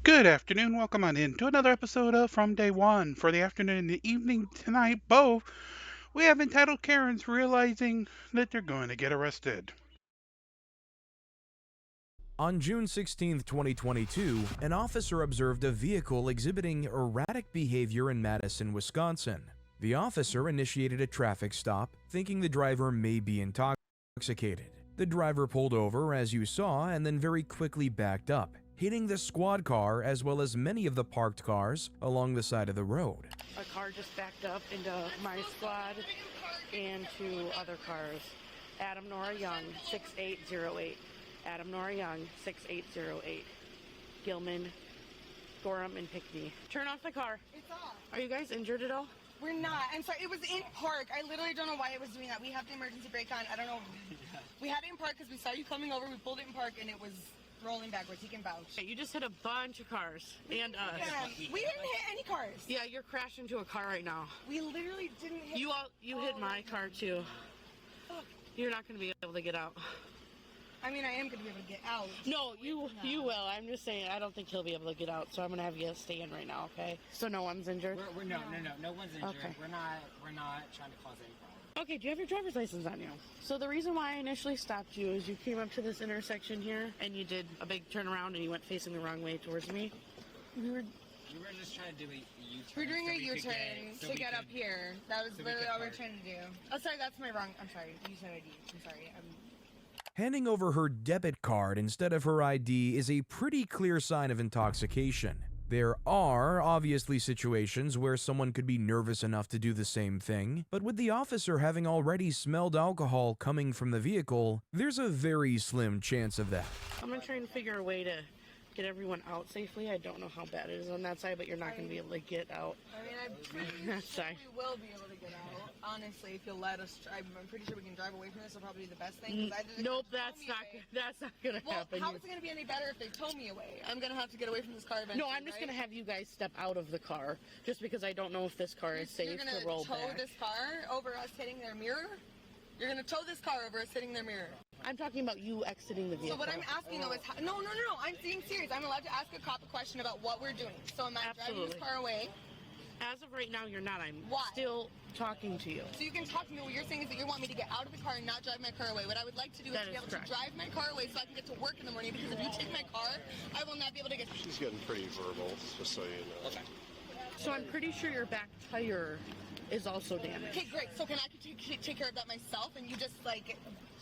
Good afternoon. Welcome on in to another episode of From Day One. For the afternoon and the evening tonight, both, we have entitled Karens realizing that they're going to get arrested. On June 16, 2022, an officer observed a vehicle exhibiting erratic behavior in Madison, Wisconsin. The officer initiated a traffic stop, thinking the driver may be intoxicated. The driver pulled over, as you saw, and then very quickly backed up, hitting the squad car as well as many of the parked cars along the side of the road. A car just backed up into my squad and two other cars. Adam Nora Young, 6808. Adam Nora Young, 6808. Gilman, Gorham, and Pickney. Turn off the car. It's off. Are you guys injured at all? We're not. I'm sorry. It was in park. I literally don't know why it was doing that. We have the emergency brake on. I don't know. We had it in park because we saw you coming over. We pulled it in park and it was rolling backwards. He can vouch. Okay, you just hit a bunch of cars. And We didn't hit any cars. yeah, you're crashing into a car right now. We literally didn't hit. You hit my car too. You're not going to be able to get out. I mean, I am going to be able to get out. No, you will. I'm just saying, I don't think he'll be able to get out, so I'm going to have you stay in right now, okay? So no one's injured? No one's injured. Okay. We're not trying to cause any problem. Okay, do you have your driver's license on you? So the reason why I initially stopped you is you came up to this intersection here, and you did a big turnaround, and you went facing the wrong way towards me. We were just trying to do a U-turn. We're doing a so we could U-turn to get up here. That was literally all we're trying to do. Oh, sorry, that's my wrong. I'm sorry. You said ID. I'm sorry. Handing over her debit card instead of her ID is a pretty clear sign of intoxication. There are obviously situations where someone could be nervous enough to do the same thing, but with the officer having already smelled alcohol coming from the vehicle, there's a very slim chance of that. I'm going to try and figure a way to get everyone out safely. I don't know how bad it is on that side, but you're not going to be able to get out. I mean, I'm pretty sure we will be able to get out. Honestly, if you'll let us drive, I'm pretty sure we can drive away from this. Will probably be the best thing. Nope, that's not going to happen. How is it going to be any better if they tow me away? I'm going to have to get away from this car eventually. No, I'm just going to have you guys step out of the car, just because I don't know if this car is safe to roll back. You're going to tow this car over us hitting their mirror? You're going to tow this car over us hitting their mirror? I'm talking about you exiting the vehicle. So what I'm asking though is, no, I'm being serious. I'm allowed to ask a cop a question about what we're doing. So am I driving this car away? As of right now, you're not. I'm Why? still talking to you. So you can talk to me. What you're saying is that you want me to get out of the car and not drive my car away. What I would like to do is to be able to drive my car away so I can get to work in the morning, because if you take my car, I will not be able to get... She's getting pretty verbal, just so you know. Okay. So I'm pretty sure your back tire is also damaged. Okay, great. So can I take care of that myself, and you just, like,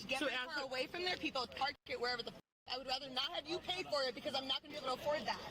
get my car away from there? People park it wherever the... I would rather not have you pay for it, because I'm not going to be able to afford that.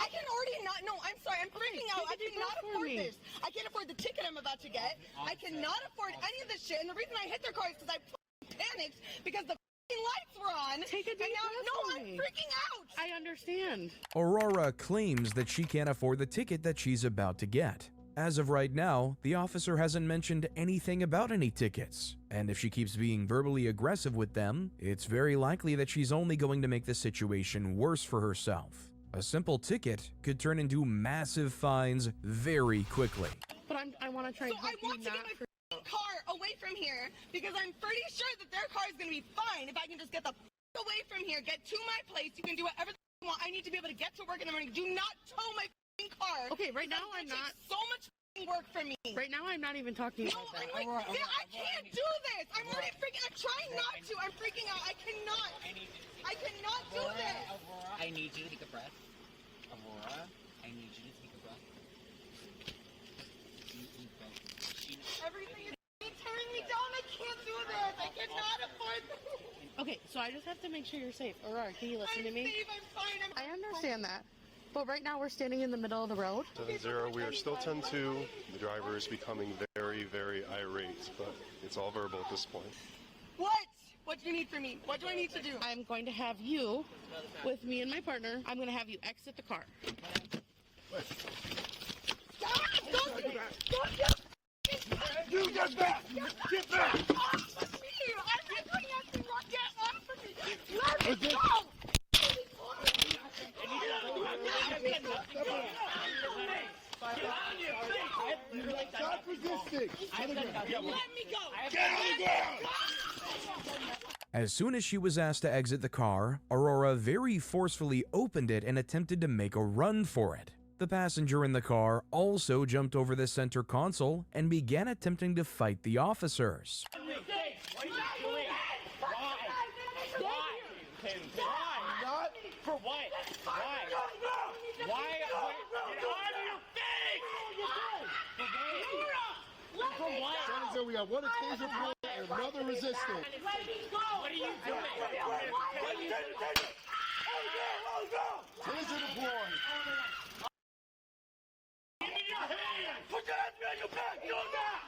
I can already not... No, I'm sorry. I'm freaking out. I cannot afford this. I can't afford the ticket I'm about to get. I cannot afford any of this shit. And the reason I hit their car is because I panicked because the lights were on. Take a deep breath. No, I'm freaking out. I understand. Aurora claims that she can't afford the ticket that she's about to get. As of right now, the officer hasn't mentioned anything about any tickets, and if she keeps being verbally aggressive with them, it's very likely that she's only going to make the situation worse for herself. A simple ticket could turn into massive fines very quickly. But I want to try and help you not... So I want to get my car away from here, because I'm pretty sure that their car is going to be fine if I can just get the away from here, get to my place. You can do whatever you want. I need to be able to get to work in the morning. Do not tow my car. Okay, right now I'm not... so much work for me. Right now I'm not even talking about that. I can't do this. I'm already freaking... I'm trying not to. I'm freaking out. I cannot do this. Aurora, I need you to take a breath. Aurora, I need you to take a breath. Everything is tearing me down. I can't do this. I cannot afford this. Okay, so I just have to make sure you're safe. Aurora, can you listen to me? I'm safe. I'm fine. I understand that. But right now we're standing in the middle of the road. 7-0, we are still 10-2. The driver is becoming very, very irate, but it's all verbal at this point. What? What do you need from me? What do I need to do? I'm going to have you, with me and my partner, I'm going to have you exit the car. Stop! Don't do that! You get back! Get back! Off of me! I'm not asking what. Get off of me! Let me go! Stop resisting! Let me go! Get on the ground! As soon as she was asked to exit the car, Aurora very forcefully opened it and attempted to make a run for it. The passenger in the car also jumped over the center console and began attempting to fight the officers. For what? Why? Why? Get on your face! For what? So we have one occasion and another resistance. What are you doing? Taser deployed. Give me your hand! Put your hands behind your back! Go now!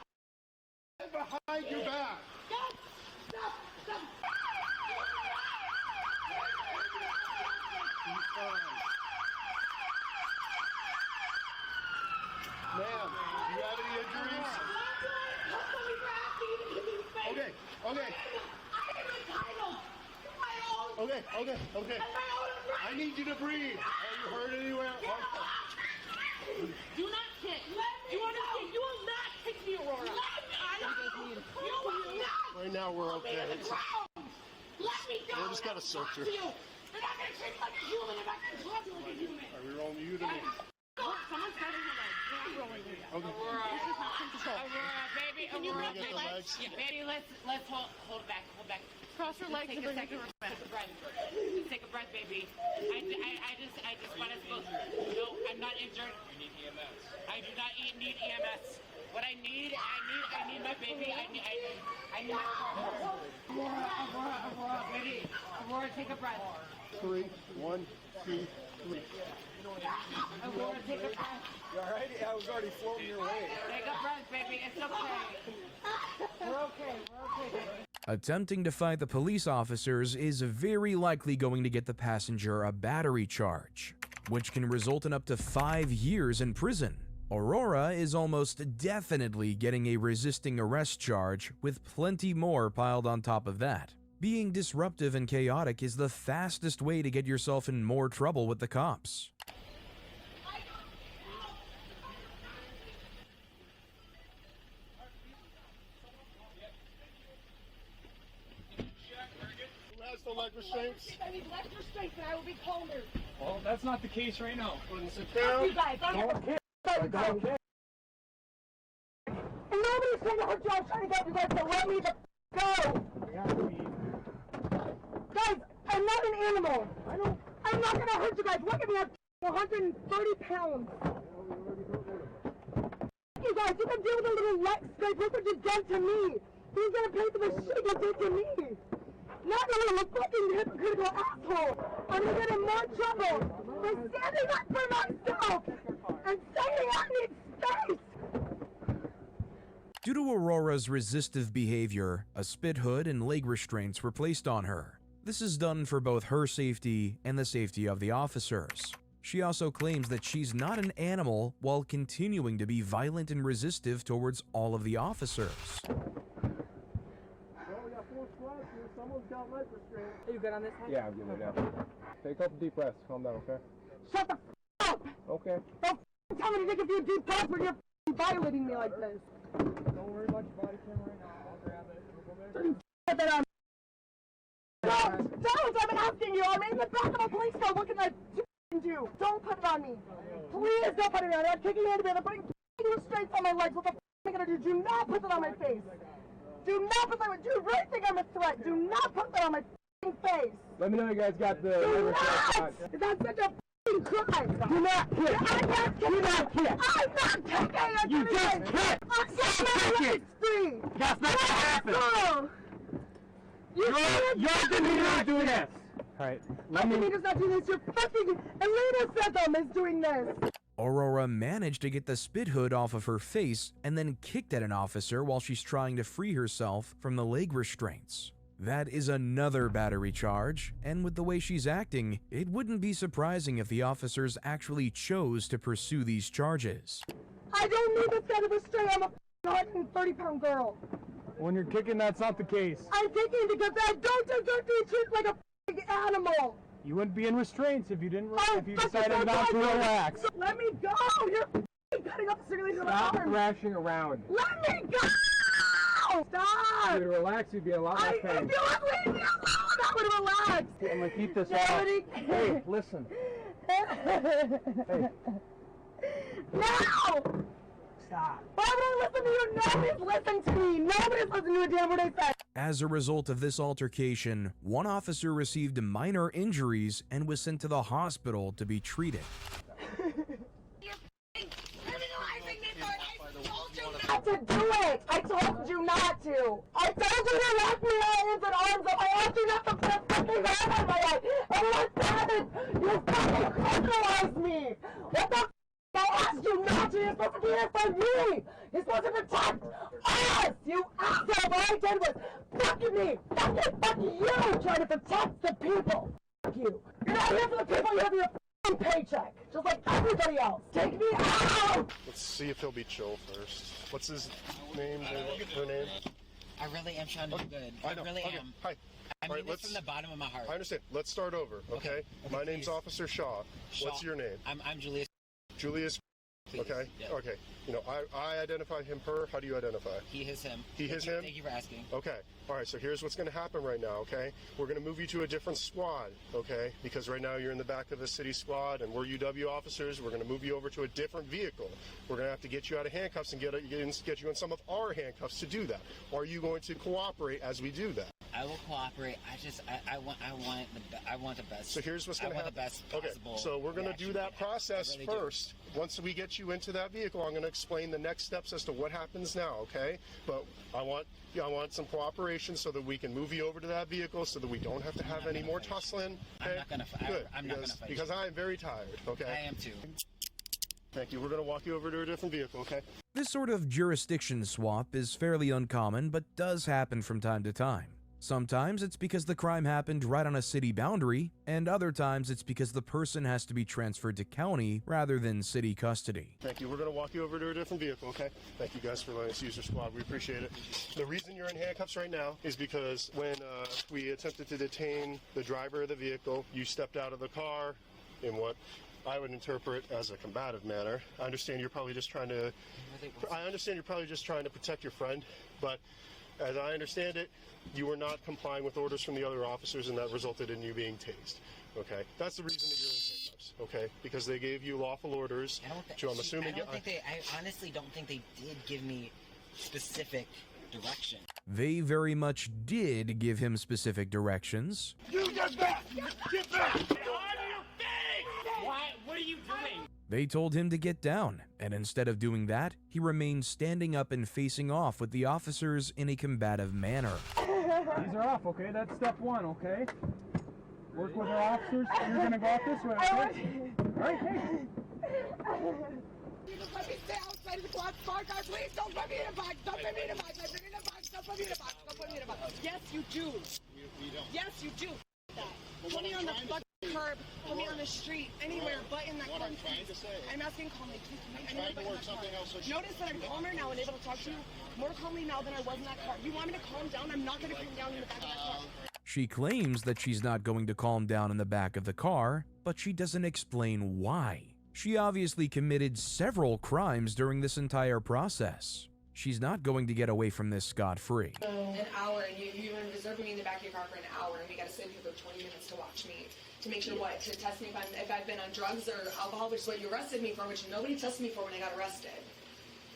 Hand behind your back. Ma'am, do you have any injuries? Okay. I need you to breathe. Are you hurt anywhere? Do not kick. You understand? You will not kick me, Aurora. Right now we're okay. Let me go. We're just gonna search her. You're not going to treat me like a human. I'm not going to talk to you like a human. Are we rolling you to me? Someone's cutting your leg. You're not rolling me. Okay. This is not control. Aurora, baby, Can you Aurora, grab my legs? Yeah, baby, let's hold back. Cross your legs Take and a bring me second, to respect. take a breath, baby. I just want us both. No, I'm not injured. You need EMS. I do not need EMS. What I need my baby. I need my car. Aurora, baby. Aurora, take a breath. 3, 1, 2, 3. Aurora, take a breath. You all right? I was already floating your way. Take a breath, baby. It's okay. We're okay, baby. Attempting to fight the police officers is very likely going to get the passenger a battery charge, which can result in up to 5 years in prison. Aurora is almost definitely getting a resisting arrest charge, with plenty more piled on top of that. Being disruptive and chaotic is the fastest way to get yourself in more trouble with the cops. Who has the leg restraints? I need leg restraints and I will be calmer. Well, that's not the case right now. Sit down. You guys, Don't care. and nobody's trying to hurt you. I'm trying to get you guys to let me the go. We have to be. Guys, I'm not an animal. I'm not gonna hurt you guys. Look at me. I'm 130 pounds. You guys, you can deal with a little leg scrape. Look what you've done to me. Who's gonna pay for the shit you did to me? Not a little fucking hypocritical asshole. I'm gonna get in more trouble for standing up for myself and saying I need space. Due to Aurora's resistive behavior, a spit hood and leg restraints were placed on her. This is done for both her safety and the safety of the officers. She also claims that she's not an animal while continuing to be violent and resistive towards all of the officers. Are you good on this one? Yeah, I'm good right now. Take a couple deep breaths. Calm down, okay? Shut the f up! Okay. Don't tell me to take a few deep breaths when you're violating me like this. Don't worry about your body camera right now. I'll grab it. Put that on. Don't! I'm asking you! I'm in the back of a police car looking at you! Don't put it on me! Please don't put it on me! I'm taking hand to me. I'm putting restraints on my legs. What the f am I gonna do? Do not put that on my face! Do not put that on. Do you really think I'm a threat? Do not put that on my face! Let me know you guys got the. Do not! That's such a f***ing crime! Do not kick! I'm not kicking! Do not kick! I'm not kicking! You just kicked! I'm setting my legs free! That's not gonna happen! Girl! You're not doing this! Alright, let me. Elita's not doing this! You're fucking... Elita Setham is doing this! Aurora managed to get the spit hood off of her face and then kicked at an officer while she's trying to free herself from the leg restraints. That is another battery charge, and with the way she's acting, it wouldn't be surprising if the officers actually chose to pursue these charges. I don't need this kind of restraint. I'm a 130-pound girl. When you're kicking, that's not the case. I'm kicking because I don't deserve to be treated like a f***ing animal. You wouldn't be in restraints if you didn't. Oh, If you fuck decided it, not to don't relax. Let me go. You're f***ing cutting up the circulation of my Stop arms. thrashing around. Let me go. Stop! If you'd relax, you'd be a lot less pain. If you would leave me alone, I would relax. I'm gonna keep this off. Hey, listen. Hey. No! Stop. Why would I listen to you? Nobody's listening to me. Nobody's listening to a damn word I said. As a result of this altercation, one officer received minor injuries and was sent to the hospital to be treated. Not to do it! I told you not to! I told you to lock me hands and arms up! I asked you not to put a fucking hand on my head! And when I said it, you fucking criminalized me! What the f***? I asked you not to! You're supposed to be here for me! You're supposed to protect us! You asshole! All I did was fucking me! Fuck you! Trying to protect the people! Fuck you! You're not here for the people, you're here for your paycheck, just like everybody else. Take me out! Let's see if he'll be chill first. What's his name? Her name? I really am trying to do good. I really am. Hi. I mean this from the bottom of my heart. I understand. Let's start over, okay? My name's Officer Shaw. What's your name? I'm Julius. Julius. Please. Okay. Yeah. Okay. You know, I identify him, her. How do you identify? He, his, him. He, his, him? Thank you for asking. Okay. All right, so here's what's going to happen right now, okay? We're going to move you to a different squad, okay? Because right now you're in the back of a city squad and we're UW officers. We're going to move you over to a different vehicle. We're going to have to get you out of handcuffs and get you in some of our handcuffs to do that. Are you going to cooperate as we do that? I will cooperate. I want the best. So here's what's going to happen. I want the best possible. Okay, so we're going to do that process really first. Once we get you into that vehicle, I'm going to explain the next steps as to what happens now, okay? But I want some cooperation so that we can move you over to that vehicle so that we don't have to have any more tussling. Okay? I'm not going to fight. Good, I'm not going to fight. Because I am very tired, okay? I am too. Thank you. We're going to walk you over to a different vehicle, okay? This sort of jurisdiction swap is fairly uncommon, but does happen from time to time. Sometimes it's because the crime happened right on a city boundary, and other times it's because the person has to be transferred to county rather than city custody. Thank you. We're going to walk you over to a different vehicle, okay? Thank you guys for letting us use your squad. We appreciate it. The reason you're in handcuffs right now is because when we attempted to detain the driver of the vehicle, you stepped out of the car in what I would interpret as a combative manner. I understand you're probably just trying to protect your friend, but as I understand it, you were not complying with orders from the other officers, and that resulted in you being tased. Okay, that's the reason that you're in handcuffs. Okay, because they gave you lawful orders. I honestly don't think they did give me specific direction. They very much did give him specific directions. You get back! Get back! What are you doing? They told him to get down, and instead of doing that, he remained standing up and facing off with the officers in a combative manner. These are off, okay? That's step one, okay? Work with our officers. You're gonna go out this way, okay? Alright, hey. You just let me stay outside of the car, car, please don't put me in a box, don't put me in a box, I've been in a box, don't put me in a box, don't put me in a box. Yes, you do. Yes, you do. Put me on the fucking curb, put me on the street, anywhere but in that car. I'm asking calmly, please put me anywhere but in that car. Notice that I'm calmer now and able to talk to you more calmly now than I was in that car. You want me to calm down? I'm not going to calm down in the back of that car. She claims that she's not going to calm down in the back of the car, but she doesn't explain why. She obviously committed several crimes during this entire process. She's not going to get away from this scot-free. An hour, and you were reserving me in the back of your car for an hour, and we got to sit here for 20 minutes to watch me, to make sure what? To test me if I've been on drugs or alcohol, which is what you arrested me for, which nobody tested me for when I got arrested.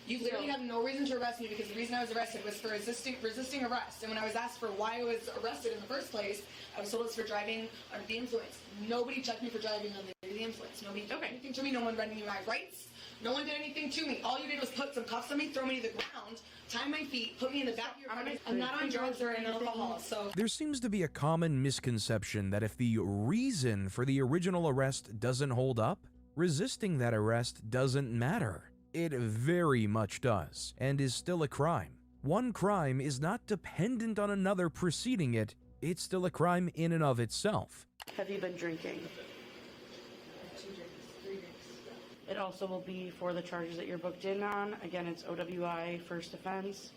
You literally have no reason to arrest me because the reason I was arrested was for resisting arrest. And when I was asked for why I was arrested in the first place, I was told it was for driving under the influence. Nobody checked me for driving under the influence. Nobody did anything to me. No one read me my rights. No one did anything to me. All you did was put some cuffs on me, throw me to the ground, tie my feet, put me in the back of your car. I'm not on drugs or alcohol, so... There seems to be a common misconception that if the reason for the original arrest doesn't hold up, resisting that arrest doesn't matter. It very much does, and is still a crime. One crime is not dependent on another preceding it. It's still a crime in and of itself. Have you been drinking? 2 drinks, 3 drinks. It also will be for the charges that you're booked in on. Again, it's OWI, first offense,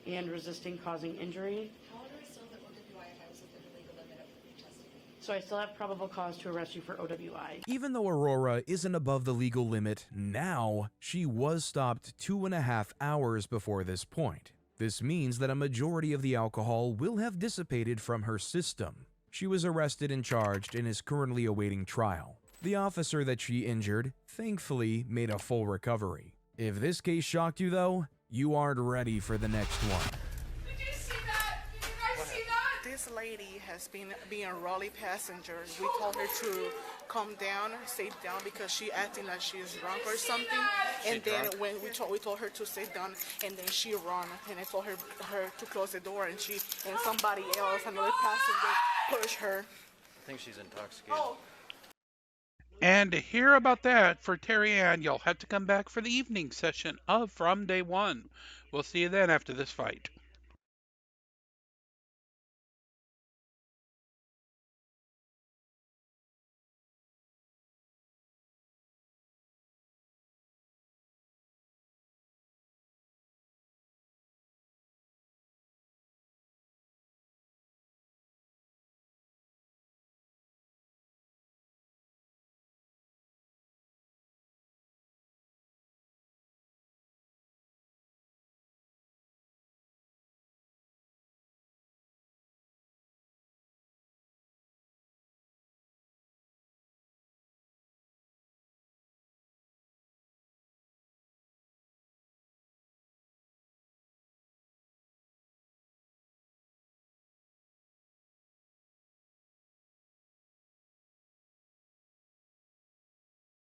and resisting causing injury. How would I still have OWI if I was within the legal limit of testing me? So I still have probable cause to arrest you for OWI. Even though Aurora isn't above the legal limit now, she was stopped 2.5 hours before this point. This means that a majority of the alcohol will have dissipated from her system. She was arrested and charged and is currently awaiting trial. The officer that she injured, thankfully, made a full recovery. If this case shocked you though, you aren't ready for the next one. Did you see that? Did you guys see that? This lady has been being a Raleigh passenger. We told her to calm down, sit down because she acting like she is drunk or something. And then when we told her to sit down, and then she run. And I told her to close the door, and somebody else, another passenger, pushed her. I think she's intoxicated. Oh. And to hear about that for Terry Ann, you'll have to come back for the evening session of From Day One. We'll see you then after this fight.